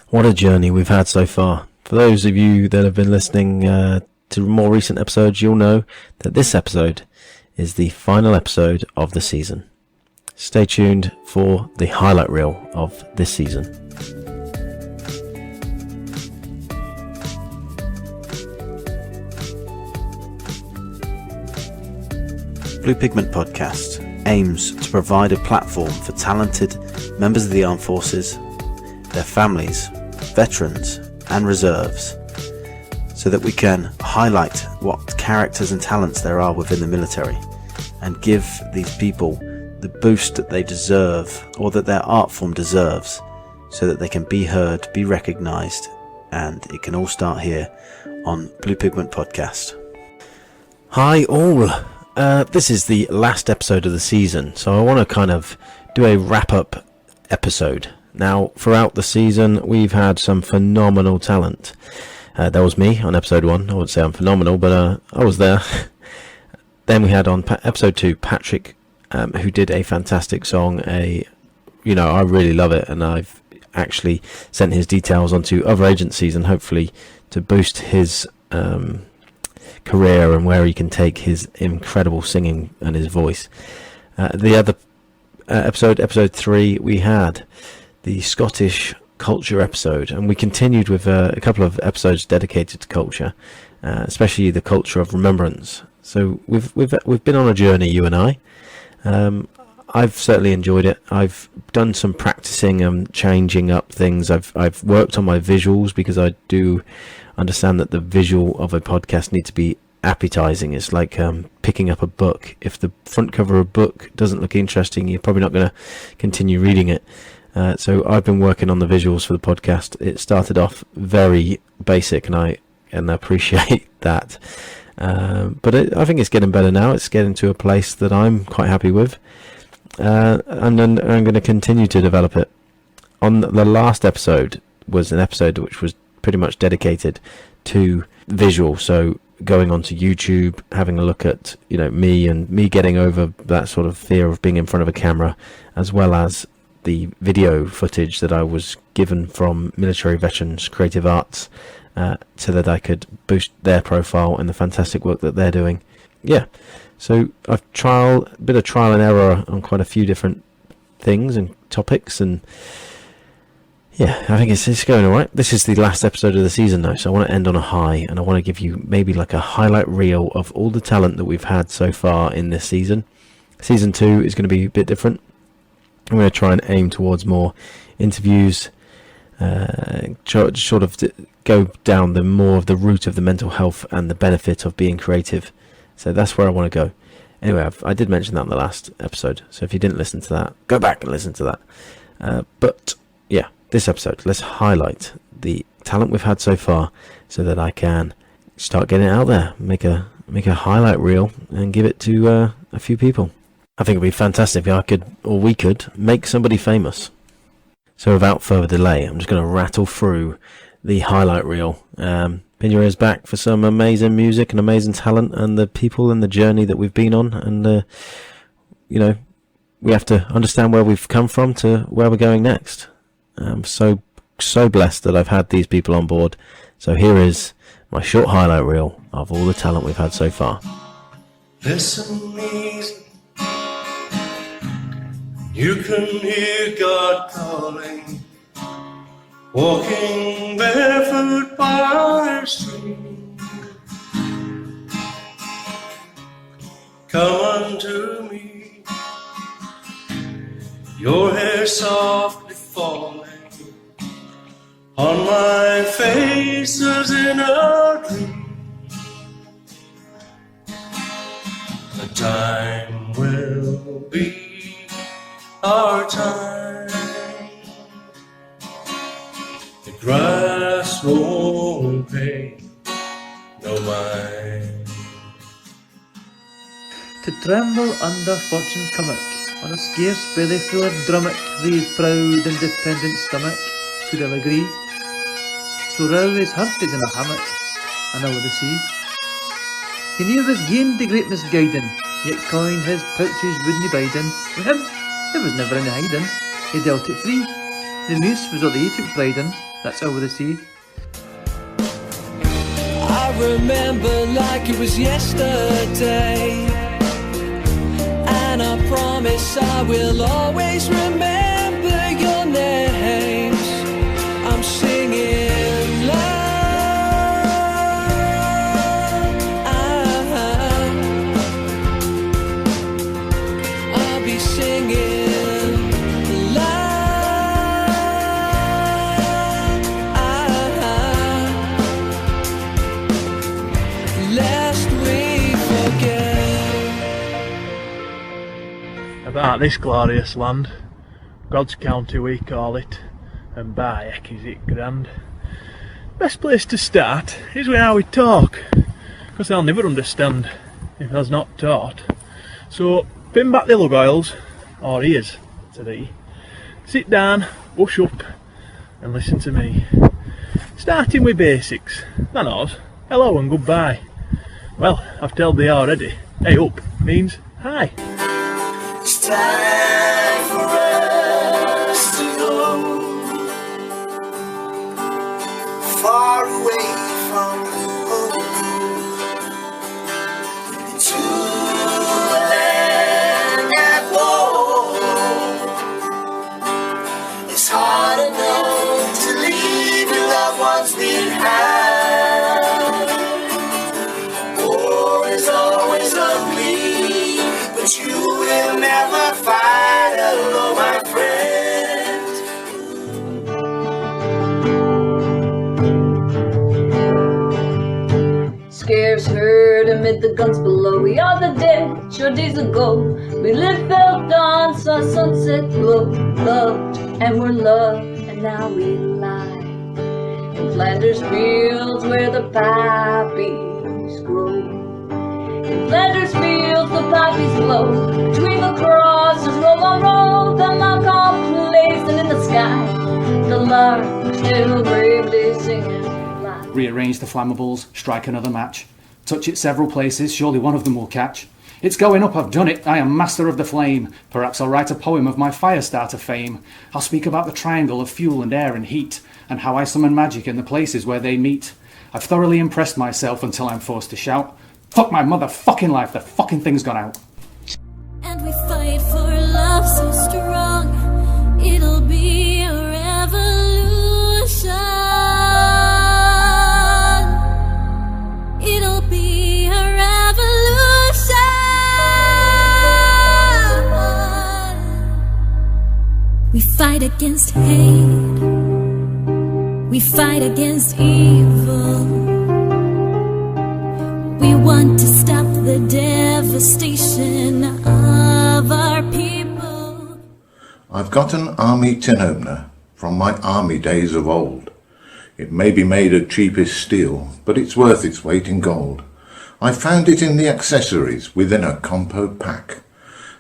What a journey we've had so far. For those of you that have been listening to more recent episodes, you'll know that this episode is the final episode of the season. Stay tuned for the highlight reel of this season. Blue Pigment Podcast aims to provide a platform for talented members of the armed forces, their families, veterans and reserves, so that we can highlight what characters and talents there are within the military and give these people the boost that they deserve, or that their art form deserves, so that they can be heard, be recognised, and it can all start here on Blue Pigment Podcast. Hi all, this is the last episode of the season, so I want to kind of do a wrap-up episode. Now, throughout the season, we've had some phenomenal talent. That was me on episode 1. I wouldn't say I'm phenomenal, but I was there. Then we had on episode 2, Patrick, who did a fantastic song. I really love it, and I've actually sent his details onto other agencies, and hopefully to boost his career and where he can take his incredible singing and his voice. The other episode 3, we had the Scottish culture episode, and we continued with a couple of episodes dedicated to culture, especially the culture of remembrance. So we've been on a journey, you and I. I've certainly enjoyed it. I've done some practicing and changing up things. I've worked on my visuals, because I do understand that the visual of a podcast needs to be appetizing. It's like picking up a book. If the front cover of a book doesn't look interesting, you're probably not going to continue reading it. So I've been working on the visuals for the podcast. It started off very basic, and I appreciate that. But I think it's getting better now. It's getting to a place that I'm quite happy with. And then I'm going to continue to develop it. On the last episode was an episode which was pretty much dedicated to visual. So going onto YouTube, having a look at, me getting over that sort of fear of being in front of a camera, as well as the video footage that I was given from military veterans creative arts, so that I could boost their profile and the fantastic work that they're doing. Yeah, so I've bit of trial and error on quite a few different things and topics, and yeah, I think it's going alright. This is the last episode of the season though, so I want to end on a high, and I want to give you maybe like a highlight reel of all the talent that we've had so far in this season. Season 2 is going to be a bit different. I'm going to try and aim towards more interviews, sort of go down the more of the root of the mental health and the benefit of being creative. So that's where I want to go. Anyway, I did mention that in the last episode, so if you didn't listen to that, go back and listen to that. But yeah, this episode, let's highlight the talent we've had so far, so that I can start getting it out there, make a highlight reel and give it to a few people. I think it'd be fantastic if we could make somebody famous. So without further delay, I'm just going to rattle through the highlight reel. Pin your ears back for some amazing music and amazing talent, and the people and the journey that we've been on. And, we have to understand where we've come from to where we're going next. I'm so blessed that I've had these people on board. So here is my short highlight reel of all the talent we've had so far. Listen easy. You can hear God calling, walking barefoot by the stream. Come unto me, your hair softly falling on my face as in a dream. The time will be our time. The grass won't pay no mind. To tremble under fortune's commock, on a scarce belly full of drummock, Ray's proud independent stomach, could I'll agree. So row his heart is in a hammock, and over the sea. He near was gained the great misguiding, yet coin his pouches wouldn't biden. With him, there was never any hiding, he dealt it free. The news was all he took pride in, that's over the sea. I remember like it was yesterday, and I promise I will always remember your names. I'm singing love. I'll be singing love. Lest we forget about this glorious land, God's county we call it, and by heck is it grand. Best place to start is with how we talk, because I'll never understand if I was not taught. So pin back the lug oils, or ears to thee, sit down, hush up and listen to me. Starting with basics, that knows, hello and goodbye. Well, I've told thee already, hey up means hi. it's time for us to go far away from home, into a land at war. It's hard enough to leave your loved ones behind. War is always ugly, but you will never fight alone, my friend. Scarce heard amid the guns below. We are the dead, short days ago. We lived, felt dawn, saw sunset glow. Loved and were loved, and now we lie in Flanders fields where the poppies grow. In Flanders fields the poppies blow. Between the crosses, row on row, the monk all placed, and in the sky the lark still bravely singing. Rearrange the flammables, strike another match. Touch it several places, surely one of them will catch. It's going up, I've done it, I am master of the flame. Perhaps I'll write a poem of my fire starter fame. I'll speak about the triangle of fuel and air and heat, and how I summon magic in the places where they meet. I've thoroughly impressed myself until I'm forced to shout, fuck my motherfucking life, the fucking thing's gone out. And we fight for love so strong, it'll be a revolution. It'll be a revolution. We fight against hate. We fight against evil. We want to stop the devastation of our people. I've got an army tin opener from my army days of old. It may be made of cheapest steel, but it's worth its weight in gold. I found it in the accessories within a compo pack.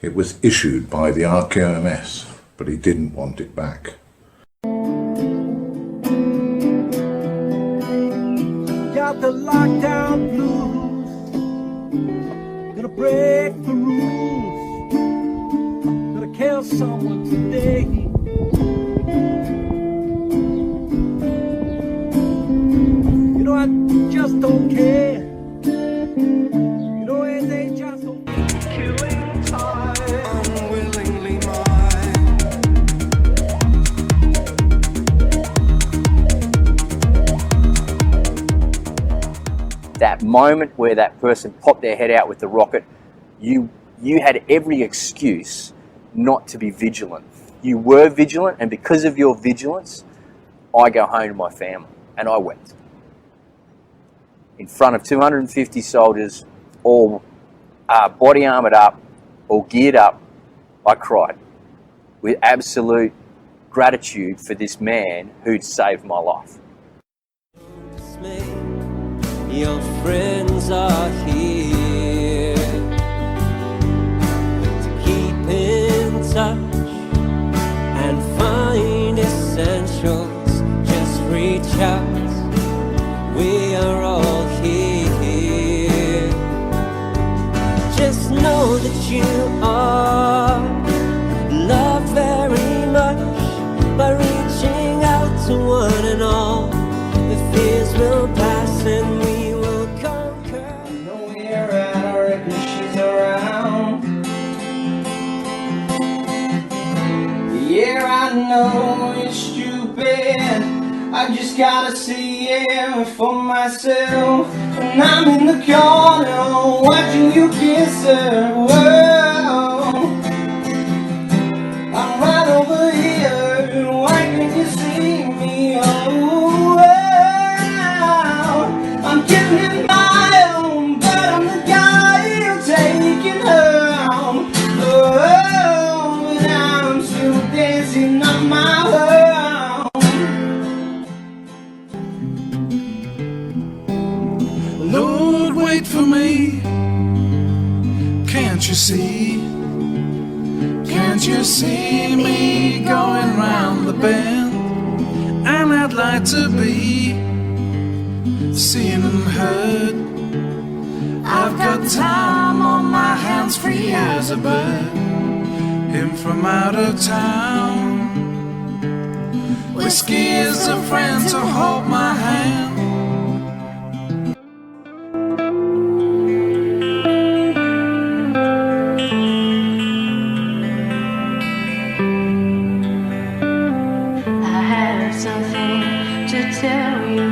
It was issued by the RQMS, but he didn't want it back. Got the lockdown blues, gonna break the rules, gonna kill someone today. You know I just don't care. You know they just don't care. Killing time, unwillingly mine. That moment where that person popped their head out with the rocket, you had every excuse not to be vigilant. You were vigilant, and because of your vigilance, I go home to my family, and I wept. In front of 250 soldiers, all body armoured up, all geared up, I cried with absolute gratitude for this man who'd saved my life. Your friends are here to keep in touch and find essentials. Just reach out, we are all here. Just know that you are loved very much by reaching one and all. The fears will pass and we will conquer. I know we're at, I reckon she's around. Yeah, I know it's stupid, I just gotta see it for myself. And I'm in the corner watching you kiss her. Whoa, I'm right over here, why can't you see me? Oh, I'm getting my own, but I'm the guy who's taking her home. Oh, but I'm still dancing on my own. Lord, wait for me. Can't you see? Can't you see me going round the bend? And I'd like to be seen and heard. I've got time on my hands, free as a bird. Him from out of town. Whiskey is a friend to hold my hand. Tell you,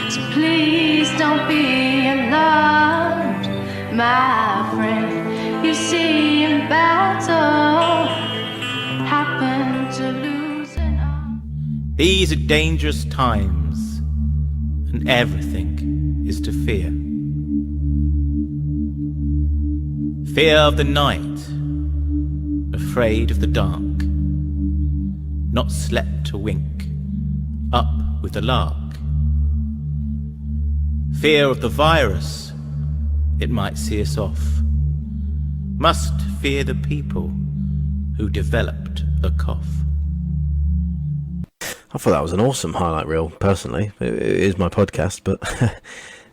so please don't be alarmed, my friend. You see, in battle, happen to lose an arm. These are dangerous times, and everything is to fear. Fear of the night, afraid of the dark, not slept a wink, up with the lark. Fear of the virus, it might see us off. Must fear the people who developed a cough. I thought that was an awesome highlight reel, personally. It is my podcast, but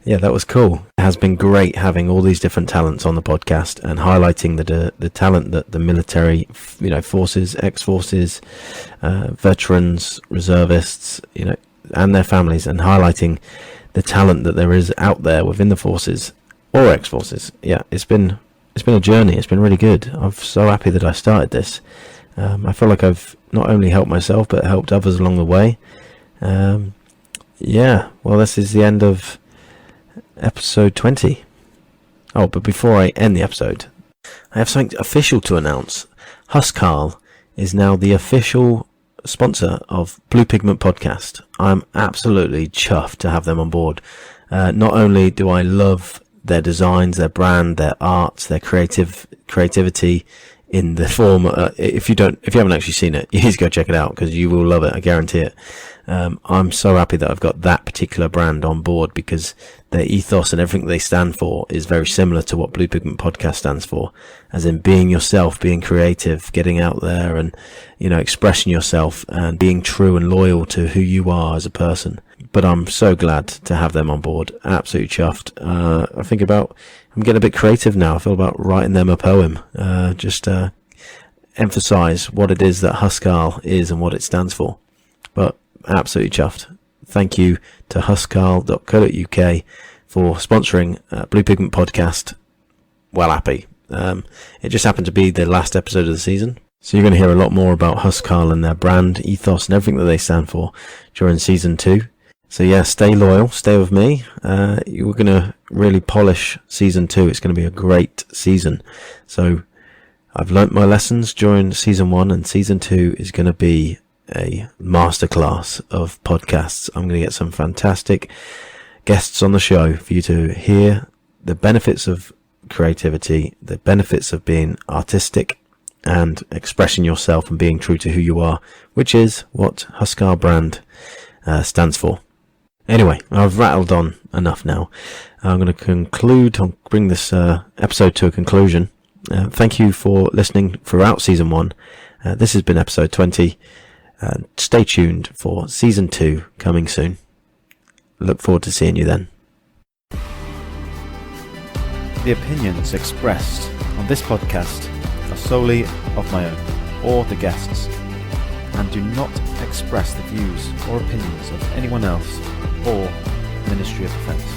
yeah, that was cool. It has been great having all these different talents on the podcast and highlighting the talent that the military, forces, ex-forces, veterans, reservists, and their families, and highlighting the talent that there is out there within the forces or ex-forces. Yeah, it's been a journey. It's been really good. I'm so happy that I started this. I feel like I've not only helped myself but helped others along the way. Yeah, well, this is the end of episode 20. Oh, but before I end the episode, I have something official to announce. Huscarl is now the official sponsor of Blue Pigment Podcast. I'm absolutely chuffed to have them on board. Not only do I love their designs, their brand, their art, their creativity in the form. If you haven't actually seen it, you need to go check it out because you will love it. I guarantee it. I'm so happy that I've got that particular brand on board because their ethos and everything they stand for is very similar to what Blue Pigment Podcast stands for, as in being yourself, being creative, getting out there and, expressing yourself and being true and loyal to who you are as a person. But I'm so glad to have them on board. Absolutely chuffed. I'm getting a bit creative now. I feel about writing them a poem, just to emphasize what it is that Huscarl is and what it stands for. But absolutely chuffed. Thank you to huscarl.co.uk for sponsoring Blue Pigment Podcast. Well happy. It just happened to be the last episode of the season. So you're going to hear a lot more about Huscarl and their brand, ethos and everything that they stand for during season 2. So yeah, stay loyal, stay with me. We're going to really polish season 2. It's going to be a great season. So I've learnt my lessons during season 1, and season 2 is going to be a masterclass of podcasts. I'm going to get some fantastic guests on the show for you to hear the benefits of creativity, the benefits of being artistic and expressing yourself and being true to who you are, which is what Huscarl brand stands for. Anyway, I've rattled on enough now. I'm going to conclude, I'll bring this episode to a conclusion. Thank you for listening throughout season 1. This has been episode 20. Stay tuned for season 2 coming soon. Look forward to seeing you then. The opinions expressed on this podcast are solely of my own or the guests and do not express the views or opinions of anyone else or Ministry of Defence.